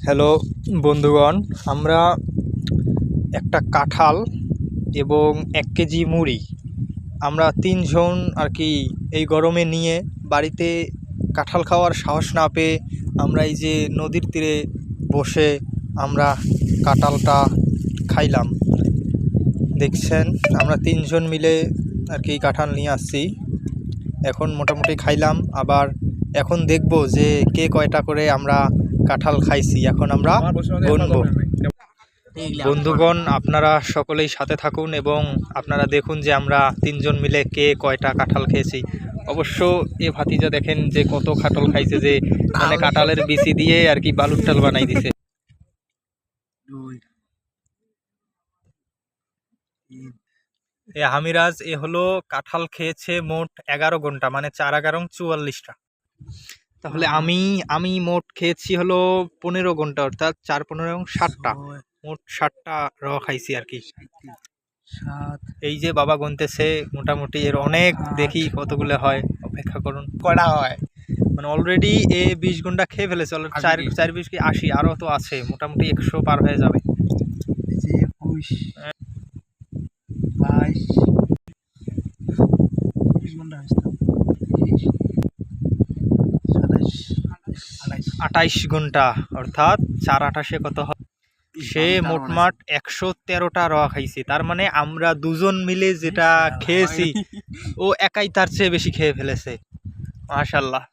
Hello বন্ধুগণ, আমরা একটা কাঁঠাল এবং 1 কেজি মুড়ি আমরা 3 জন আর কি এই গরমে নিয়ে বাড়িতে কাঁঠাল খাওয়ার সাহস না পেয়ে আমরা এই যে নদীর তীরে বসে আমরা কাঁঠালটা খাইলাম। দেখছেন আমরা 3 জন মিলে আর কি কাঁঠাল নিয়ে আসছি। এখন মোটামুটি খাইলাম, আবার এখন দেখব যে কে কয়টা করে আমরা কাঁঠাল খাইছি। এখন আমরা গুনবো। বন্ধুগণ, আপনারা সকলেই সাথে থাকুন এবং আপনারা দেখুন যে আমরা 3 জন মিলে কে কয়টা কাঁঠাল খেয়েছি। অবশ্য এ ভাতিজা দেখেন যে কত কাঁঠাল খাইছে, যে মানে কাঁঠালের বিচি দিয়ে আর কি বালুর টাল বানাই দিছে। হামিরাজ এ হলো কাঁঠাল খেয়েছে মোট 11 ঘন্টা, মানে 4-11-44টা। তাহলে আমি মোট খেয়েছি হলো 15 ঘন্টা, অর্থাৎ 4-15-60টা, মোট 60টা র খাইছি আর কি। এই যে বাবা গুনতেছে, মোটামুটি এর অনেক, দেখি কতগুলো হয়, অপেক্ষা করুন কয়টা হয়। মানে অলরেডি 20 ঘন্টা খেয়ে ফেলেছে, 4-20 কি 80, আরও তো আছে, মোটামুটি 100 পার হয়ে যাবে। 21, 22, 28 ঘন্টা, অর্থাৎ 4-28 কত হয়, সে মোটমাট 113টা র খাইছে। তার মানে আমরা দুজন মিলে যেটা খেয়েছি ও একাই তার চেয়ে বেশি খেয়ে ফেলেছে। মাশাআল্লাহ।